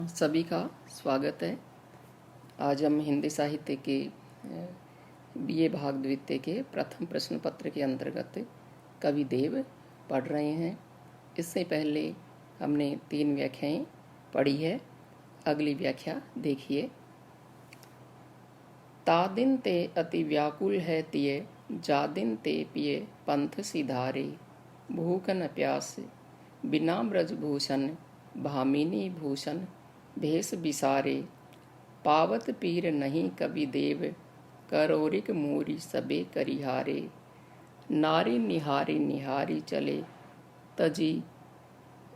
सभी का स्वागत है। आज हम हिंदी साहित्य के बीए भाग द्वितीय के प्रथम प्रश्न पत्र के अंतर्गत कवि देव पढ़ रहे हैं। इससे पहले हमने 3 व्याख्याएं पढ़ी है। अगली व्याख्या देखिए। तादिन ते अति व्याकुल है तिये, जादिन ते पिए पंथ सिधारे। भूख न प्यास बिना ब्रजभूषण, भामिनी भूषण भेष बिसारे। पावत पीर नहीं कवि देव, करोरिक मूरी सबे करिहारे। नारी निहारी निहारी चले, तजी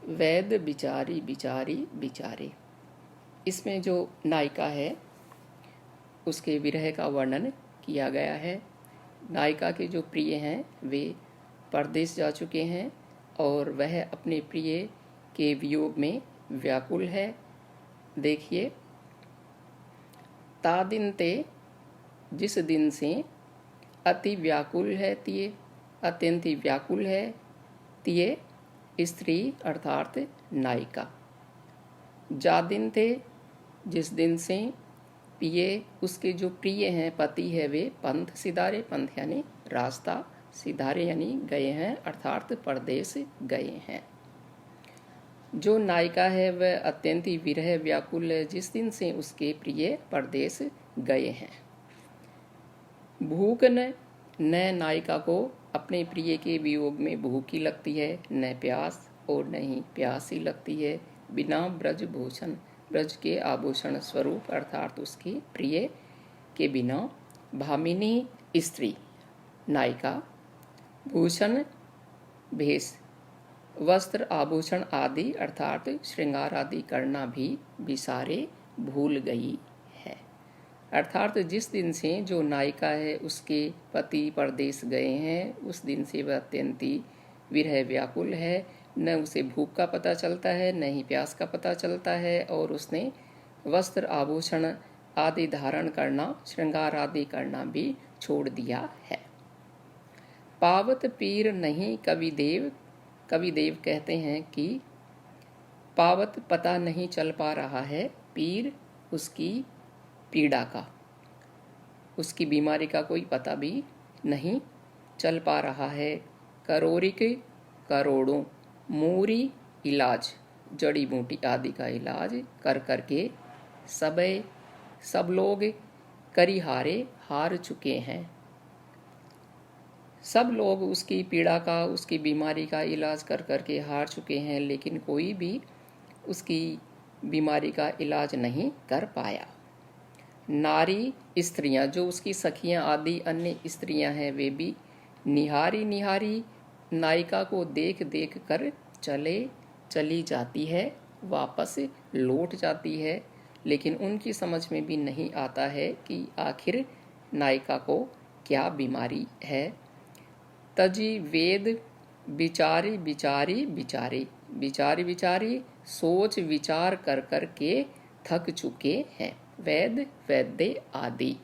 वैद बिचारी बिचारी बिचारे। इसमें जो नायिका है उसके विरह का वर्णन किया गया है। नायिका के जो प्रिय हैं वे परदेश जा चुके हैं और वह अपने प्रिय के वियोग में व्याकुल है। देखिए, तादिन ते जिस दिन से, अति व्याकुल है तिये अत्यंत ही व्याकुल है, तिये स्त्री अर्थात नायिका। जादिन थे जिस दिन से, पिए उसके जो प्रिय हैं पति है वे पंथ सिधारे, पंथ यानी रास्ता, सिधारे यानी गए हैं अर्थात परदेश गए हैं। जो नायिका है वह अत्यंत ही विरह व्याकुल है जिस दिन से उसके प्रिय परदेश गए हैं। भूख न नायिका को अपने प्रिय के वियोग में भूखी लगती है, न प्यास और न ही प्यासी लगती है। बिना ब्रजभूषण, ब्रज के आभूषण स्वरूप अर्थात उसके प्रिय के बिना। भामिनी स्त्री नायिका, भूषण भेष वस्त्र आभूषण आदि अर्थात श्रृंगार आदि करना भी बिसारे भूल गई है। अर्थात जिस दिन से जो नायिका है उसके पति परदेश गए हैं उस दिन से वह अत्यंत ही विरह व्याकुल है। न उसे भूख का पता चलता है, न ही प्यास का पता चलता है और उसने वस्त्र आभूषण आदि धारण करना, श्रृंगार आदि करना भी छोड़ दिया है। पावत पीर नहीं कवि देव, कवि देव कहते हैं कि पावत पता नहीं चल पा रहा है, पीर उसकी पीड़ा का, उसकी बीमारी का कोई पता भी नहीं चल पा रहा है। करोरिक करोड़ों, मूरी इलाज जड़ी बूटी आदि का इलाज कर करके, सब लोग करिहारे हार चुके हैं। सब लोग उसकी पीड़ा का, उसकी बीमारी का इलाज कर करके हार चुके हैं, लेकिन कोई भी उसकी बीमारी का इलाज नहीं कर पाया। नारी स्त्रियां, जो उसकी सखियां आदि अन्य स्त्रियां हैं, वे भी निहारी निहारी नायिका को देख देख कर चली जाती है, वापस लौट जाती है, लेकिन उनकी समझ में भी नहीं आता है कि आखिर नायिका को क्या बीमारी है। तजी वेद बिचारी बिचारी बिचारी, बिचारी बिचारी सोच विचार कर कर के थक चुके हैं। वैद वैद्य आदि,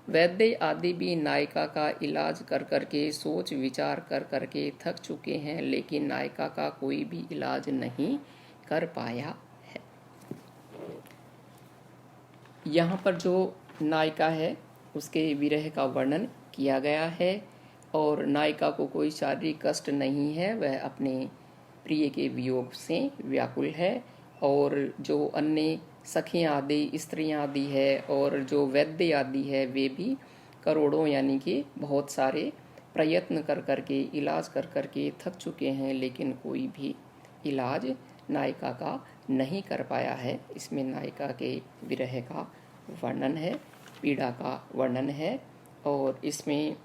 वैद्य आदि भी नायिका का इलाज कर कर के, सोच विचार कर कर के थक चुके हैं, लेकिन नायिका का कोई भी इलाज नहीं कर पाया है। यहाँ पर जो नायिका है उसके विरह का वर्णन किया गया है और नायिका को कोई शारीरिक कष्ट नहीं है, वह अपने प्रिय के वियोग से व्याकुल है। और जो अन्य सखियाँ आदि, स्त्रियाँ आदि है और जो वैद्य आदि है वे भी करोड़ों यानी कि बहुत सारे प्रयत्न कर करके, इलाज कर करके थक चुके हैं, लेकिन कोई भी इलाज नायिका का नहीं कर पाया है। इसमें नायिका के विरह का वर्णन है, पीड़ा का वर्णन है और इसमें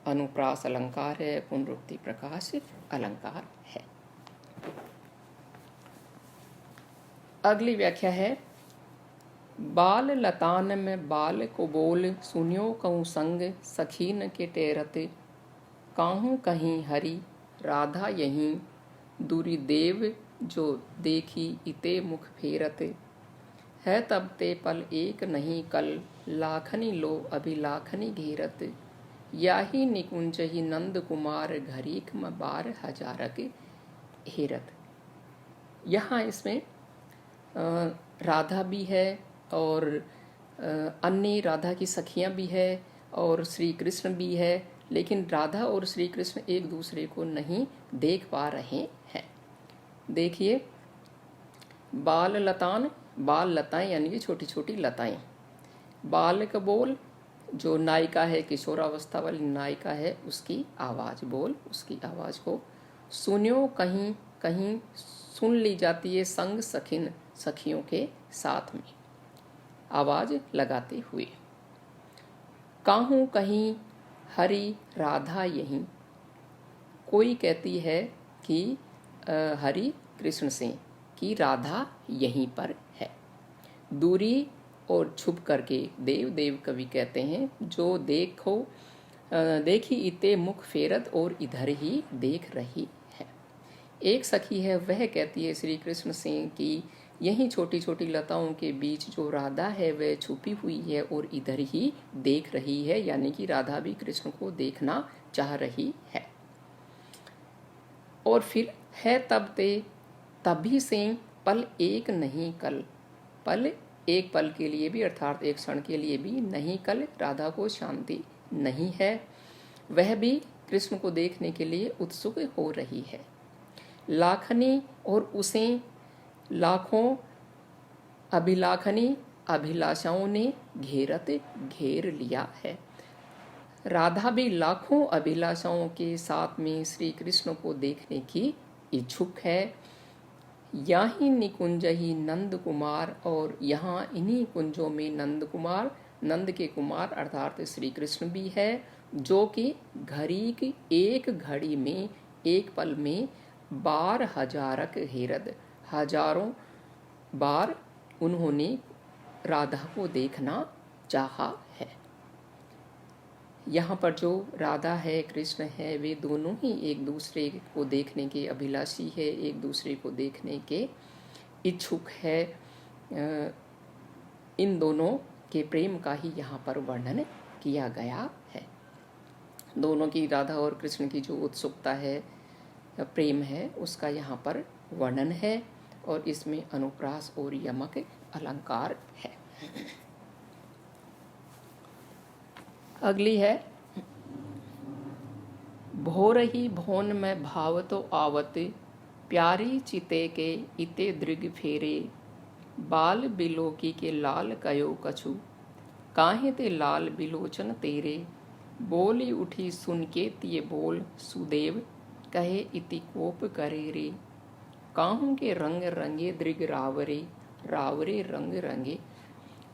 अनुप्रास अलंकार है, पुनरुक्ति प्रकाश अलंकार है। अगली व्याख्या है। बाल लतान में बाल को बोल, सुनियो कहूँ संग सखीन के टेरत। काहूँ कहीं हरि राधा यहीं, दूरी देव जो देखी इते मुख फेरत। है तब ते पल एक नहीं कल, लाखनी लो अभी लाखनी घेरत। याही निकुंज ही नंद कुमार, घरीक में 12 हजारक हेरत। यहाँ इसमें राधा भी है और अन्य राधा की सखियां भी है और श्री कृष्ण भी है, लेकिन राधा और श्री कृष्ण एक दूसरे को नहीं देख पा रहे हैं। देखिए, बाल लतान, बाल लताएं यानी कि छोटी छोटी लताएं। बालक बोल, जो नायिका है, किशोरावस्था वाली नायिका है, उसकी आवाज़ बोल, उसकी आवाज़ को सुनियो कहीं कहीं सुन ली जाती है संग सखिन, सखियों के साथ में आवाज़ लगाते हुए। काहूँ कहीं हरि राधा यहीं, कोई कहती है कि हरि कृष्ण से कि राधा यहीं पर है। दूरी और छुप करके देव देव कवि कहते हैं, जो देखो देखी इते मुख फेरत और इधर ही देख रही है। एक सखी है, वह कहती है श्री कृष्ण से कि यही छोटी छोटी लताओं के बीच जो राधा है वह छुपी हुई है और इधर ही देख रही है, यानी कि राधा भी कृष्ण को देखना चाह रही है। और फिर है तब ते तभी से पल एक नहीं कल, पल एक पल के लिए भी अर्थात एक क्षण के लिए भी नहीं कल राधा को शांति नहीं है, वह भी कृष्ण को देखने के लिए उत्सुक हो रही है। लाखनी और उसे लाखों अभिलाखनी अभिलाषाओं ने घेर लिया है। राधा भी लाखों अभिलाषाओं के साथ में श्री कृष्ण को देखने की इच्छुक है। यहाँ निकुंज ही नंद कुमार, और यहाँ इन्हीं कुंजों में नंद कुमार, नंद के कुमार अर्थात श्री कृष्ण भी है, जो कि घड़ी की एक घड़ी में एक पल में 12,000 हेरद, हजारों बार उन्होंने राधा को देखना चाहा है। यहाँ पर जो राधा है, कृष्ण है, वे दोनों ही एक दूसरे को देखने के अभिलाषी है, एक दूसरे को देखने के इच्छुक है। इन दोनों के प्रेम का ही यहाँ पर वर्णन किया गया है। दोनों की, राधा और कृष्ण की जो उत्सुकता है, प्रेम है, उसका यहाँ पर वर्णन है और इसमें अनुप्रास और यमक अलंकार है। अगली है, भोर ही भोन में भाव तो आवत, प्यारी चिते के इते दृग फेरे, बाल बिलोकी के लाल कयो कछु, काहे ते लाल बिलोचन तेरे, बोली उठी सुन के तिये बोल सुदेव, कहे इति कोप करे रे, काहू के रंग रंगे दृग रावरे, रावरे रंग रंगे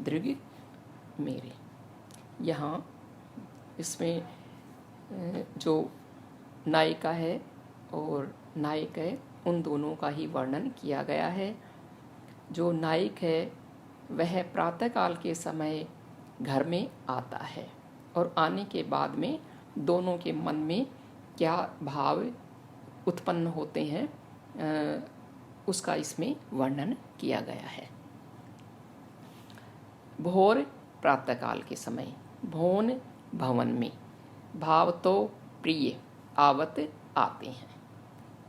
दृग मेरे। यहाँ इसमें जो नायिका है और नायक है, उन दोनों का ही वर्णन किया गया है। जो नायक है वह प्रातःकाल के समय घर में आता है और आने के बाद में दोनों के मन में क्या भाव उत्पन्न होते हैं, उसका इसमें वर्णन किया गया है। भोर प्रातःकाल के समय, भोन भवन में, भाव तो प्रिय, आवत आते हैं।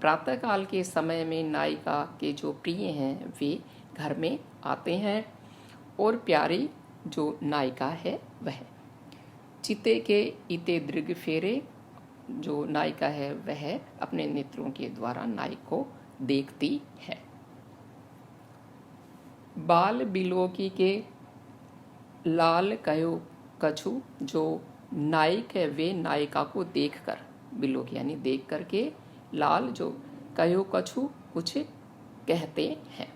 प्रातःकाल के समय में नायिका के जो प्रिय हैं वे घर में आते हैं और प्यारी जो नायिका है वह चिते के इते दृग फेरे, जो नायिका है वह अपने नेत्रों के द्वारा नायक को देखती है। बाल बिलोकी के लाल कयो कछु, जो नायक है वे नायिका को देखकर, बिलोकी यानी देख करके, लाल जो कयो कछु कुछ कहते हैं।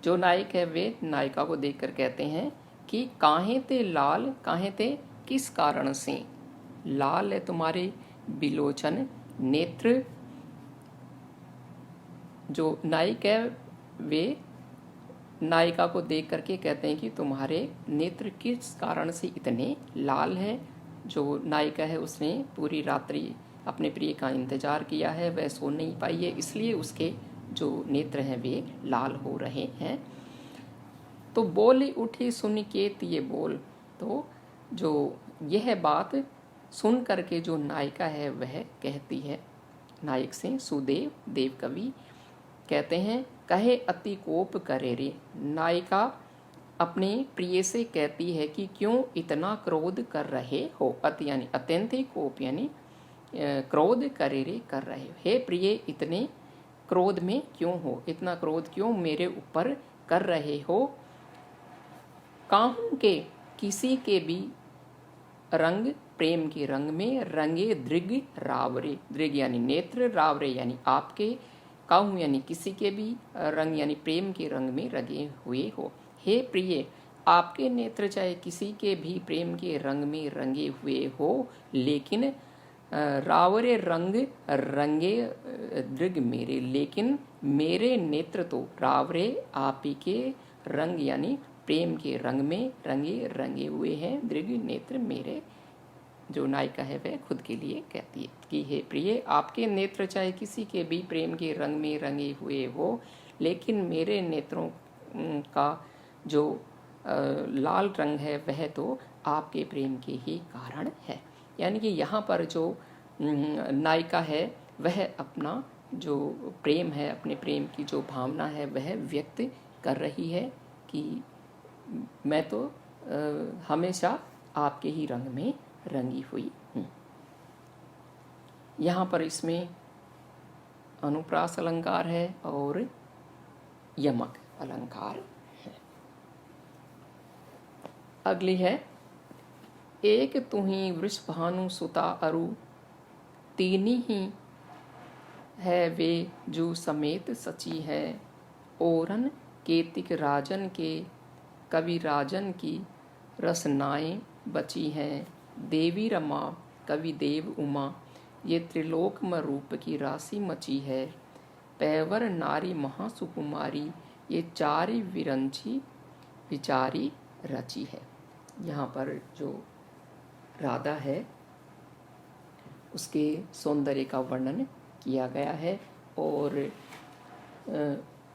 जो नायक है वे नायिका को देखकर कहते हैं कि काहे ते लाल, काहे ते किस कारण से, लाल है तुम्हारे बिलोचन नेत्र। जो नायक है वे नायिका को देख करके कहते हैं कि तुम्हारे नेत्र किस कारण से इतने लाल हैं। जो नायिका है उसने पूरी रात्रि अपने प्रिय का इंतजार किया है, वह सो नहीं पाई है, इसलिए उसके जो नेत्र हैं वे लाल हो रहे हैं। तो बोली उठी सुन के तिये बोल, तो जो यह बात सुन करके जो नायिका है वह कहती है नायक से, सुदेव देव कवि कहते हैं कहे अति कोप करे रे। नायिका अपने प्रिय से कहती है कि क्यों इतना क्रोध कर रहे हो। अति यानी अत्यंत ही, कोप यानी क्रोध करे रे कर रहे हो। हे प्रिय इतने क्रोध में क्यों हो, इतना क्रोध क्यों मेरे ऊपर कर रहे हो। काहू के किसी के भी रंग प्रेम के रंग में रंगे दृग रावरे। दृग यानी नेत्र, रावरे यानी आपके, काहू यानी किसी के भी, रंग यानी प्रेम के रंग में रंगे हुए हो। हे प्रिय आपके नेत्र चाहे किसी के भी प्रेम के रंग में रंगे हुए हो, लेकिन रावरे रंग रंगे दृग मेरे, लेकिन मेरे नेत्र तो रावरे आप ही के रंग यानी प्रेम के रंग में रंगे हुए हैं। दृग नेत्र मेरे, जो नायिका है वह खुद के लिए कहती है कि हे प्रिय आपके नेत्र चाहे किसी के भी प्रेम के रंग में रंगे हुए हो, लेकिन मेरे नेत्रों का जो लाल रंग है वह तो आपके प्रेम के ही कारण है। यानी कि यहाँ पर जो नायिका है वह अपना जो प्रेम है, अपने प्रेम की जो भावना है वह व्यक्त कर रही है कि मैं तो हमेशा आपके ही रंग में रंगी हुई हूँ। यहाँ पर इसमें अनुप्रास अलंकार है और यमक अलंकार है। अगली है एक तुही वृषभानु सुता अरु, तीनी ही है वे जो समेत सची है। ओरन केतिक राजन के कवि राजन की रसनाएं बची हैं। देवी रमा कवि देव उमा ये त्रिलोकम रूप की राशि मची है। पैवर नारी महासुकुमारी ये चारि विरंची विचारी रची है। यहाँ पर जो राधा है उसके सौंदर्य का वर्णन किया गया है और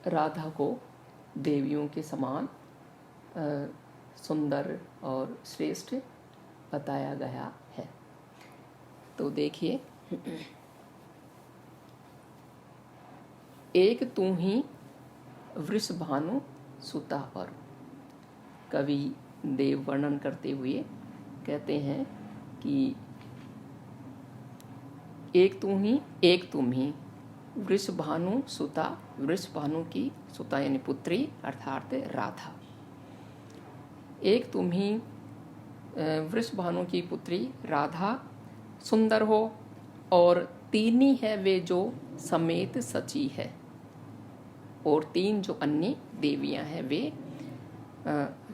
राधा को देवियों के समान सुंदर और श्रेष्ठ बताया गया है। तो देखिए, एक तू ही वृषभानु सुता पर कवि देव वर्णन करते हुए कहते हैं कि एक तू ही एक तुम ही वृषभानु सुता, वृषभानु की सुता यानी पुत्री अर्थात राधा। एक तुम ही वृषभानु की पुत्री राधा सुंदर हो और तीनी है वे जो समेत सची है, और तीन जो अन्य देवियां हैं वे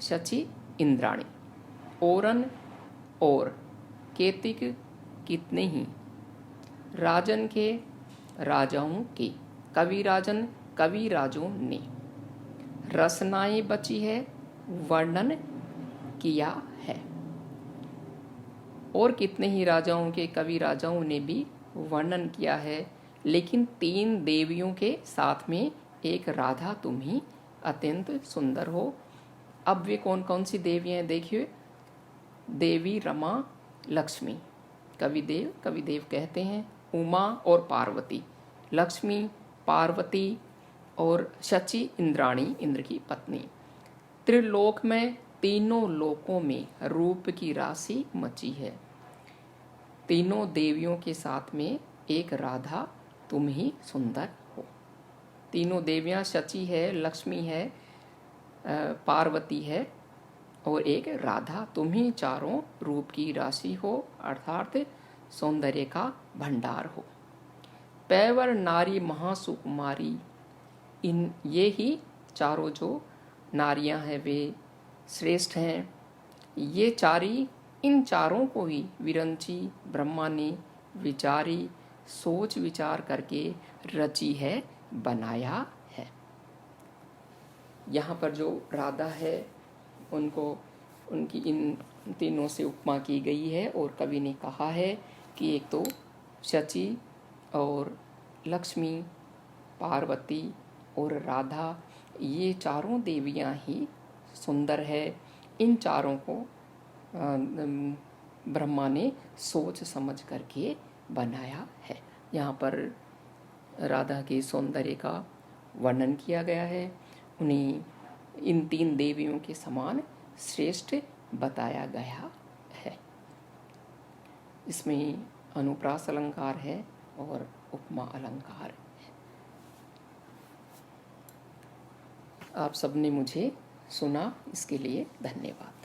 शची इंद्राणी। ओरन और केतिक कितने ही, राजन के राजाओं के, कवि राजन कवि राजों ने, रसनाएं बची है वर्णन किया है। और कितने ही राजाओं के कवि राजाओं ने भी वर्णन किया है, लेकिन तीन देवियों के साथ में एक राधा तुम ही अत्यंत सुंदर हो। अब वे कौन कौन सी देवियां हैं देखिए, देवी रमा लक्ष्मी, कविदेव कहते हैं, उमा और पार्वती, लक्ष्मी पार्वती और शची इंद्राणी इंद्र की पत्नी। त्रिलोक में तीनों लोकों में रूप की राशि मची है। तीनों देवियों के साथ में एक राधा तुम ही सुंदर हो। तीनों देवियां शची है, लक्ष्मी है, पार्वती है और एक राधा तुम ही चारों रूप की राशि हो अर्थात सौंदर्य का भंडार हो। पैवर नारी महासुकुमारी, इन ये ही चारों जो नारियां हैं वे श्रेष्ठ हैं। ये चारी, इन चारों को ही विरंची ब्रह्मा ने विचारी सोच विचार करके रची है, बनाया है। यहाँ पर जो राधा है उनको उनकी इन तीनों से उपमा की गई है और कवि ने कहा है कि एक तो शची और लक्ष्मी, पार्वती और राधा, ये चारों देवियां ही सुंदर है। इन चारों को ब्रह्मा ने सोच समझ करके बनाया है। यहाँ पर राधा के सौंदर्य का वर्णन किया गया है। उन्हें इन 3 देवियों के समान श्रेष्ठ बताया गया है। इसमें अनुप्रास अलंकार है और उपमा अलंकार है। आप सबने मुझे सुना, इसके लिए धन्यवाद।